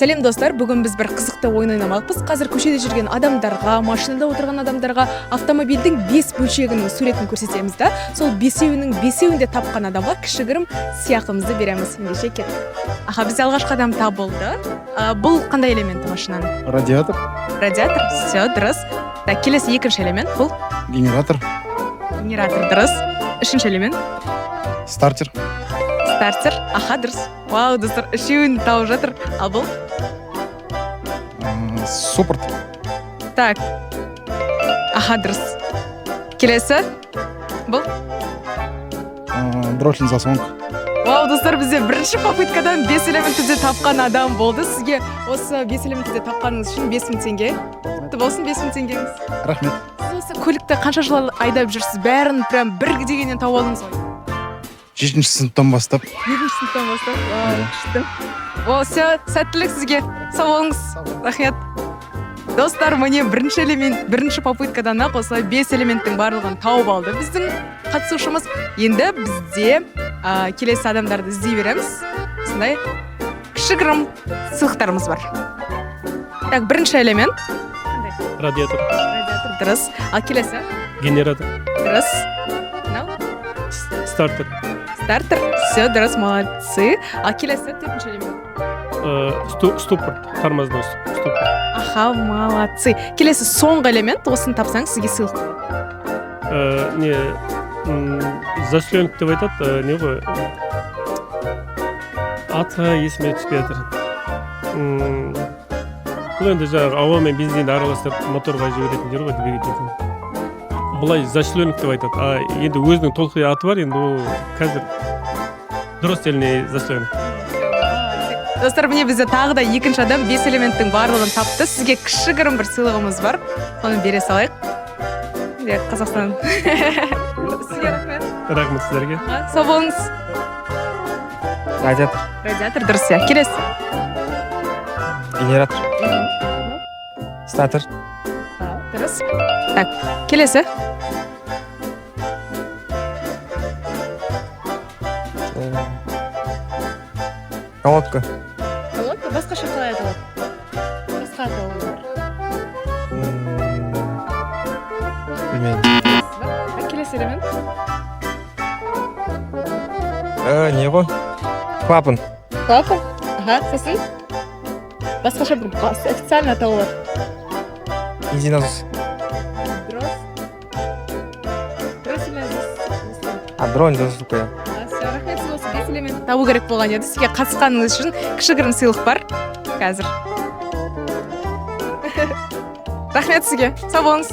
Сәлем достар, бүгін біз бір қызықты ойын ойнамақпыз. Қазір көшеде жүрген адамдарға, машинада отырған адамдарға автомобильдің 5 бөлшегінің суретін көрсетеміз да, сол бесеуінде тапқан адамға кішігірім сыйақымызды береміз. Ендеше кет. Аха, бізде алғашқы адам болды. Бұл қандай элементі машинаның? Радиатор. Радиатор, все, дұрыс. Так, келесі екінші элемент бұл? Генератор. Генератор, дұрыс. Үшінші элемент? Стартер. Стартер, аха, дұрыс. Вау, достар, үшеуін тауып жатыр. Ал бұл? Суппорт. Так. Аха, дұрыс. Келесі? Бұл? Дротлин заслонка. Вау, достар, бізде бірінші попыткадан 5 элементті тапқан адам болды. Сізге осы 5 элементті тапқаныңыз үшін 5000 теңге. Құтты болсын 5000 теңгеңіз. Рахмет. Сіз осы көлікті қанша жыл айдап жүрсіз? Бәрін прям бір дегеннен тауып алдыңыз ғой. 7-ші сыныптан бастап. 7-ші сыныптан бастап. Вау, күшті. О, все, сәттілік сізге. Сау болыңыз. Рахмет. Достар, міне бірінші попыткадан ақ осылай 5 элементтің барлығын тауып алды. Біздің қатысушымыз. Енді бізде келесі адамдарды іздей береміз. Сондай кішігірім сыйлықтарымыз бар. Так, бірінші элемент. Радиатор. Радиатор, дұрыс. Ал келесі? Генератор. Дұрыс. Стартер. Стартер, все, дұрыс, молодцы. Ал келесі төртінші элемент? Ступор, тормозной ступор. Аха, молодцы. Келесі соңғы элемент, осыны тапсаңыз сізге сыйлық. Не, зашлёнок деп айтады, не ғой? Аты есіме түспей жатыр. Бұл енді жаңағы ауа мен бензинді араластырып моторға жіберетін жер ғой, двигатель. Бұлай зашлёнок деп айтады. Енді өзінің толқы аты бар, енді ол қазір дростельный зашлёнок. Достар, міне бізде тағы да екінші адам 5 элементтің барлығын тапты. Сізге кішігірім бір сыйлығымыз бар. Оны бере салайық. Қазақстан. Сізге рахмет. Рахмет сіздерге. Сау болыңыз. Радиатор. Радиатор, дұрыс. Келесі. Генератор. Стартер. Дұрыс. Так, келесі. Колодка. Колодка басқаша қалай аталады? Басқа атауы бар. Білмеймін. Келесі элемент. Не ғой? Клапан. Клапан? Аха, сосын? Басқаша бір официальный атауы бар. Бензинасос. Дрос. Дрон засука. Рахмет, сіз осы 5 элементті табу керек болған еді. Сізге қатысқаныңыз үшін кішігірім сыйлық бар. Қазір. Рахмет сізге. Сау болыңыз.